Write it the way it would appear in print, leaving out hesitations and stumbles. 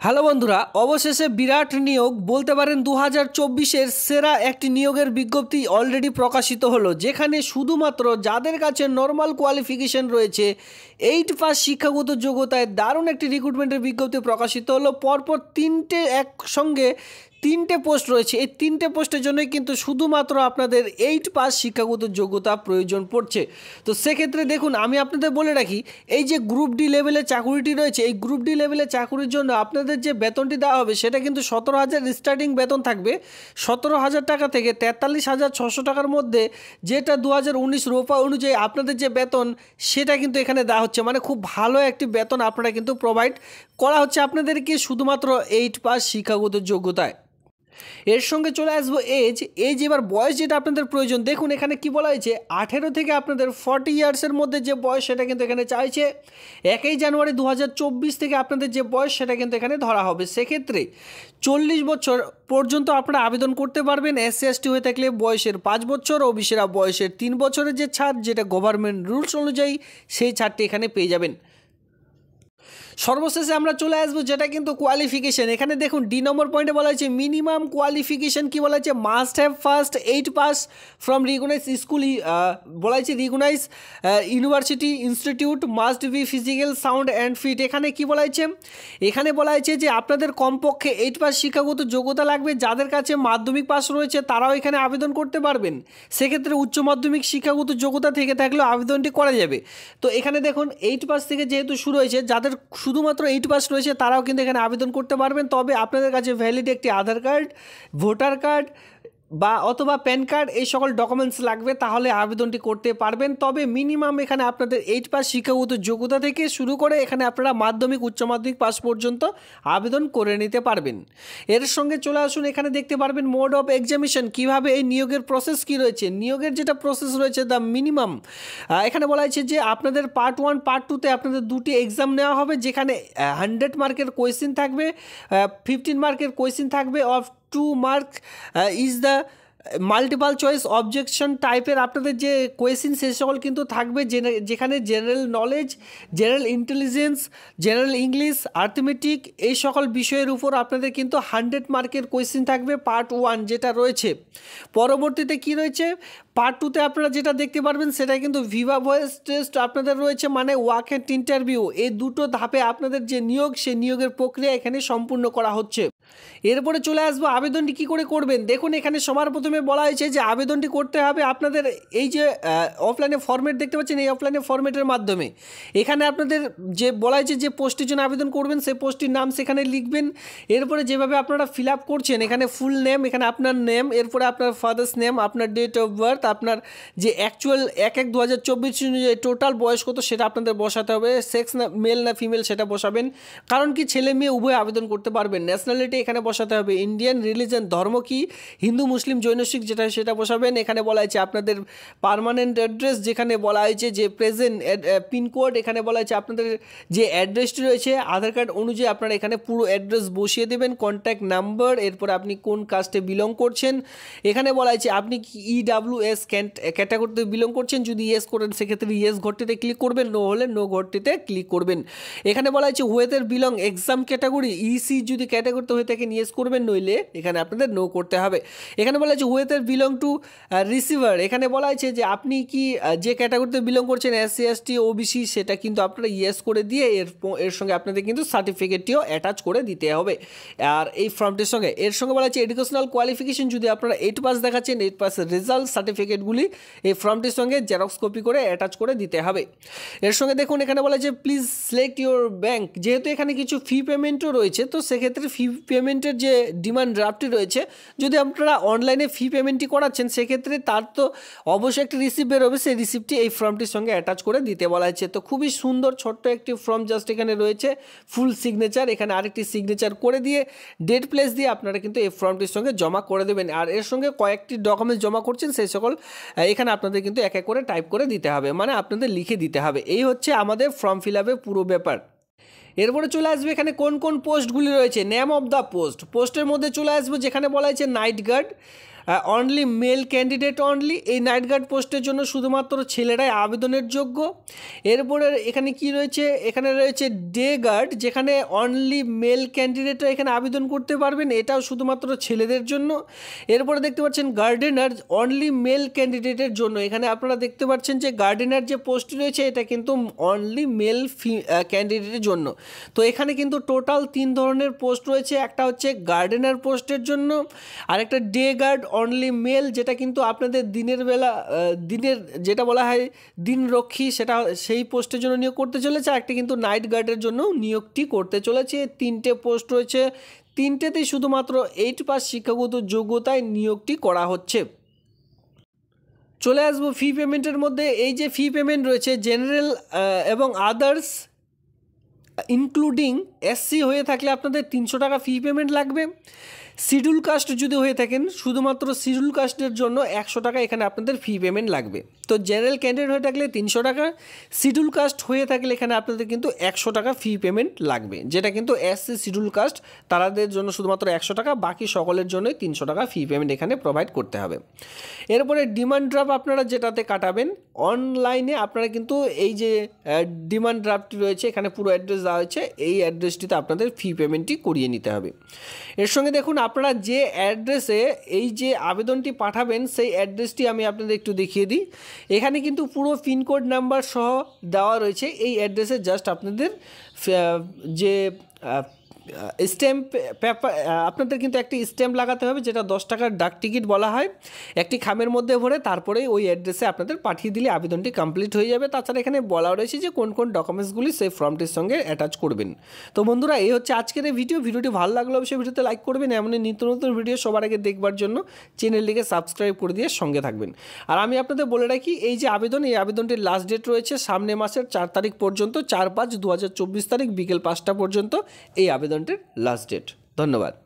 Hello বন্ধুরা, অবশেষে বিরাট নিয়োগ বলতে পারেন 2024-এর সেরা একটি নিয়োগের বিজ্ঞপ্তি অলরেডি প্রকাশিত হলো, যেখানে শুধুমাত্র যাদের কাছে নর্মাল কোয়ালিফিকেশন রয়েছে 8 পাস শিক্ষাগত যোগ্যতায় দারুণ একটি রিক্রুটমেন্টের বিজ্ঞপ্তি প্রকাশিত হলো। পরপর একসঙ্গে তিনটে পোস্ট রয়েছে। এই তিনটে পোস্টের জন্যই কিন্তু শুধুমাত্র আপনাদের 8 পাস শিক্ষাগত যোগ্যতা প্রয়োজন পড়ছে। তো সেক্ষেত্রে দেখুন, আমি আপনাদের বলে রাখি, এই যে গ্রুপ ডি লেভেলের চাকুরিটি রয়েছে, এই গ্রুপ ডি লেভেলের চাকুরির জন্য আপনাদের যে বেতনটি দেওয়া হবে সেটা কিন্তু 17,000 স্টার্টিং বেতন থাকবে, 17,000 টাকা থেকে 43,600 টাকার মধ্যে, যেটা 2019 রোপা অনুযায়ী আপনাদের যে বেতন সেটা কিন্তু এখানে দেওয়া হচ্ছে। মানে খুব ভালো একটি বেতন আপনারা কিন্তু প্রোভাইড করা হচ্ছে আপনাদেরকে শুধুমাত্র 8 পাস শিক্ষাগত যোগ্যতায়। এর সঙ্গে চলে আসবো এজ এবার বয়স যেটা আপনাদের প্রয়োজন। দেখুন এখানে কি বলা হয়েছে, 18 থেকে আপনাদের 40 ইয়ার্সের মধ্যে যে বয়স সেটা কিন্তু এখানে চাইছে। 1 জানুয়ারি 2024 থেকে আপনাদের যে বয়স সেটা কিন্তু এখানে ধরা হবে। সেক্ষেত্রে 40 বছর পর্যন্ত আপনারা আবেদন করতে পারবেন। SC ST হয়ে থাকলে বয়সের 5 বছর, ওবিসিরা বয়সের 3 বছরের যে ছাড়, যেটা গভর্নমেন্ট রুলস অনুযায়ী সেই ছাড়টি এখানে পেয়ে যাবেন। সর্বশেষে আমরা চলে আসবো যেটা কিন্তু কোয়ালিফিকেশন। এখানে দেখুন ডি নম্বর পয়েন্টে বলা হয়েছে মিনিমাম কোয়ালিফিকেশন কি বলা হয়েছে, must have first 8 pass from recognise school, বলা হয়েছে recognise university institute, must be physical sound and fit. এখানে কি বলা হয়েছে, এখানে বলা হয়েছে যে আপনাদের কমপক্ষে 8 পাস শিক্ষাগত যোগ্যতা লাগবে। যাদের কাছে মাধ্যমিক পাস রয়েছে তারাও এখানে আবেদন করতে পারবেন। সেক্ষেত্রে উচ্চ মাধ্যমিক শিক্ষাগত যোগ্যতা থেকে থাকলেও আবেদনটি করা যাবে। তো এখানে দেখুন 8 পাস থেকে যেহেতু শুরু হয়েছে, যাদের শুধুমাত্র 8 পাস রয়েছে তারাও কিন্তু এখানে আবেদন করতে পারবেন। তবে আপনাদের কাছে ভ্যালিড একটি আধার কার্ড, ভোটার কার্ড বা অথবা প্যান কার্ড, এই সকল ডকুমেন্টস লাগবে, তাহলে আবেদনটি করতে পারবেন। তবে মিনিমাম এখানে আপনাদের 8 পাস শিক্ষাগত যোগ্যতা থেকে শুরু করে এখানে আপনারা মাধ্যমিক উচ্চ মাধ্যমিক পাস পর্যন্ত আবেদন করে নিতে পারবেন। এর সঙ্গে চলে আসুন, এখানে দেখতে পারবেন মোড অফ এক্সামিনেশন, কীভাবে এই নিয়োগের প্রসেস কী রয়েছে। নিয়োগের যেটা প্রসেস রয়েছে দ্য মিনিমাম, এখানে বলা হয়েছে যে আপনাদের পার্ট 1 পার্ট 2তে আপনাদের দুটি এক্সাম নেওয়া হবে, যেখানে 100 মার্কের কোয়েশ্চেন থাকবে, 15 মার্কের কোয়েশ্চেন থাকবে, of 2 mark is the multiple choice objection টাইপের আপনাদের যে কোয়েশ্চেন সে সকল কিন্তু থাকবে, যেখানে general knowledge, general intelligence, general English, arithmetic, এই সকল বিষয়ের উপর আপনাদের কিন্তু 100 মার্কের কোয়েশ্চেন থাকবে পার্ট 1 যেটা রয়েছে। পরবর্তীতে কি রয়েছে, পার্ট 2তে আপনারা যেটা দেখতে পারবেন সেটা কিন্তু ভিভা ভয়েস টেস্ট আপনাদের রয়েছে, মানে ওয়াক অ্যান্ড ইন্টারভিউ। এই দুটো ধাপে আপনাদের যে নিয়োগ, সেই নিয়োগের প্রক্রিয়া এখানে সম্পূর্ণ করা হচ্ছে। এরপরে চলে আসবো আবেদনটি কী করে করবেন। দেখুন এখানে সবার প্রথমে বলা হয়েছে যে আবেদনটি করতে হবে আপনাদের এই যে অফলাইনে ফর্মেট দেখতে পাচ্ছেন, এই অফলাইনে ফর্মেটের মাধ্যমে। এখানে আপনাদের যে বলা হয়েছে যে পোস্টের জন্য আবেদন করবেন, সেই পোস্টটির নাম সেখানে লিখবেন। এরপরে যেভাবে আপনারা ফিল আপ করছেন, এখানে ফুল নেম, এখানে আপনার নেম, এরপরে আপনার ফাদার্স নেম, আপনার ডেট অফ বার্থ, আপনার যে অ্যাকচুয়াল 1/1/2024 অনুযায়ী টোটাল বয়স কত সেটা আপনাদের বসাতে হবে। সেক্স না মেল না ফিমেল সেটা বসাবেন, কারণ কি ছেলে মেয়ে উভয় আবেদন করতে পারবেন। ন্যাশনালিটি এখানে বসাতে হবে, ইন্ডিয়ান, রিলিজন ধর্ম কি হিন্দু মুসলিম জৈন শিখ যেটা সেটা বসাবেন। এখানে বলা হয়েছে আপনাদের পার্মানেন্ট অ্যাড্রেস, যেখানে বলা হয়েছে যে প্রেজেন্ট পিনকোড, এখানে বলা হয়েছে আপনাদের যে অ্যাড্রেসটি রয়েছে আধার কার্ড অনুযায়ী আপনারা এখানে পুরো অ্যাড্রেস বসিয়ে দেবেন, কন্ট্যাক্ট নাম্বার, এরপর আপনি কোন কাস্টে বিলং করছেন। এখানে বলা হয়েছে আপনি কি EWS ক্যাটাগরিতে বিলং করছেন, যদি ইয়েস করেন সেক্ষেত্রে ইয়েস ঘরটিতে ক্লিক করবেন, নো হলে নো ঘরটিতে ক্লিক করবেন। এখানে বলা হয়েছে weather belong exam category, EC যদি ক্যাটাগরিতে হয়ে থাকে ইয়েস করবেন, নইলে এখানে আপনাদের নো করতে হবে। এখানে বলা হয়েছে ওয়েদার বিলং টু রিসিভার, এখানে বলা হয়েছে যে আপনি কি যে ক্যাটাগরিতে বিলং করছেন SC ST OBC সেটা কিন্তু আপনারা ইয়েস করে দিয়ে এর সঙ্গে আপনাদের কিন্তু সার্টিফিকেটটিও অ্যাটাচ করে দিতে হবে। আর এই ফর্মটির সঙ্গে এর সঙ্গে বলা হয়েছে এডুকেশনাল কোয়ালিফিকেশন, যদি আপনারা 8 পাস দেখাচ্ছেন 8 পাসের রেজাল্ট সার্টিফিকেটগুলি এই ফর্মটির সঙ্গে জেরক্স কপি করে অ্যাটাচ করে দিতে হবে। এর সঙ্গে দেখুন এখানে বলা হয়েছে প্লিজ সিলেক্ট ইউর ব্যাঙ্ক, যেহেতু এখানে কিছু ফি পেমেন্টও রয়েছে, তো সেক্ষেত্রে ফি পেমেন্টের যে ডিমান্ড ড্রাফটটি রয়েছে, যদি আপনারা অনলাইনে ফি পেমেন্টটি করাচ্ছেন সেক্ষেত্রে তার তো অবশ্যই একটি রিসিপ্ট বেরোবে, সেই রিসিপ্টটি এই ফর্মটির সঙ্গে অ্যাটাচ করে দিতে বলা হয়েছে। তো খুবই সুন্দর ছোট্ট একটি ফর্ম, জাস্ট এখানে রয়েছে ফুল সিগনেচার, এখানে আরেকটি সিগনেচার করে দিয়ে ডেট প্লেস দিয়ে আপনারা কিন্তু এই ফর্মটির সঙ্গে জমা করে দেবেন। আর এর সঙ্গে কয়েকটি ডকুমেন্টস জমা করছেন সেই সকল এখানে আপনাদের কিন্তু এক এক করে টাইপ করে দিতে হবে, মানে আপনাদের লিখে দিতে হবে। এই হচ্ছে আমাদের ফর্ম ফিল আপের পুরো ব্যাপার। এরপরে চলে আসবে এখানে কোন কোন পোস্টগুলি রয়েছে, নেম অফ দ্য পোস্টের মধ্যে চলে আসবে যেখানে বলা হয়েছে night guard, only male candidate only, এই নাইট গার্ড পোস্টের জন্য শুধুমাত্র ছেলেরাই আবেদনের যোগ্য। এরপরে এখানে কি রয়েছে, এখানে রয়েছে ডে গার্ড, যেখানে অনলি মেল ক্যান্ডিডেটরা এখানে আবেদন করতে পারবেন, এটাও শুধুমাত্র ছেলেদের জন্য। এরপরে দেখতে পাচ্ছেন গার্ডেনার, অনলি মেল ক্যান্ডিডেটের জন্য। এখানে আপনারা দেখতে পাচ্ছেন যে গার্ডেনার যে পোস্ট রয়েছে এটা কিন্তু অনলি মেল ক্যান্ডিডেটের জন্য। তো এখানে কিন্তু টোটাল 3 ধরনের পোস্ট রয়েছে, একটা হচ্ছে গার্ডেনার পোস্টের জন্য, আরেকটা ডে গার্ড অনলি মেল, যেটা কিন্তু আপনাদের দিনের বেলা দিনের যেটা বলা হয় দিনরক্ষী, সেটা সেই পোস্টের জন্য নিয়োগ করতে চলেছে। একটা কিন্তু নাইট গার্ডের জন্য নিয়োগটি করতে চলেছে। 3টে পোস্ট রয়েছে, 3টেতেই শুধুমাত্র 8 পাস শিক্ষাগত যোগ্যতায় নিয়োগটি করা হচ্ছে। চলে আসবো ফি পেমেন্টের মধ্যে। এই যে ফি পেমেন্ট রয়েছে জেনারেল এবং আদার্স ইনক্লুডিং এসসি হয়ে থাকলে আপনাদের 300 টাকা ফি পেমেন্ট লাগবে। শিডিউল কাস্ট যদি হয়ে থাকেন শুধুমাত্র শিডিউল কাস্টের জন্য 100 টাকা এখানে আপনাদের ফি পেমেন্ট লাগবে। তো জেনারেল ক্যান্ডিডেট হয়ে থাকলে 300 টাকা, শিডিউল কাস্ট হয়ে থাকলে এখানে আপনাদের কিন্তু 100 টাকা ফি পেমেন্ট লাগবে, যেটা কিন্তু এসসি শিডিউল কাস্ট তাদের জন্য শুধুমাত্র 100 টাকা, বাকি সকলের জন্যই 300 টাকা ফি পেমেন্ট এখানে প্রোভাইড করতে হবে। এরপরে ডিমান্ড ড্রাফট আপনারা যেটাতে কাটাবেন অনলাইনে, আপনারা কিন্তু এই যে ডিমান্ড ড্রাফটটি রয়েছে এখানে পুরো অ্যাড্রেস দেওয়া হয়েছে, এই অ্যাড্রেসটিতে আপনাদের ফি পেমেন্টটি করিয়ে নিতে হবে। এর সঙ্গে দেখুন আপনারা যে অ্যাড্রেসে এই যে আবেদনটি পাঠাবেন সেই অ্যাড্রেসটি আমি আপনাদের একটু দেখিয়ে দিই। এখানে কিন্তু পুরো পিনকোড নাম্বার সহ দেওয়া রয়েছে। এই অ্যাড্রেসে জাস্ট আপনাদের যে স্ট্যাম্প পেপার আপনাদের কিন্তু একটি স্ট্যাম্প লাগাতে হবে, যেটা 10 টাকার ডাক টিকিট বলা হয়, একটি খামের মধ্যে ভরে তারপরে ওই অ্যাড্রেসে আপনাদের পাঠিয়ে দিলে আবেদনটি কমপ্লিট হয়ে যাবে। তাছাড়া এখানে বলা রয়েছে যে কোন কোন ডকুমেন্টসগুলি সেই ফর্মটির সঙ্গে অ্যাটাচ করবেন। তো বন্ধুরা এই হচ্ছে আজকের এই ভিডিওটি ভালো লাগলে অবশ্যই ভিডিওতে লাইক করবেন, এমনই নিত্য নতুন ভিডিও সবার আগে দেখবার জন্য চ্যানেলটিকে সাবস্ক্রাইব করে দিয়ে সঙ্গে থাকবেন। আর আমি আপনাদের বলে রাখি এই যে এই আবেদনটির লাস্ট ডেট রয়েছে সামনে মাসের 4 তারিখ পর্যন্ত, 4/5/2024 তারিখ বিকেল 5টা পর্যন্ত এই আবেদনটির লাস্ট ডেট। ধন্যবাদ।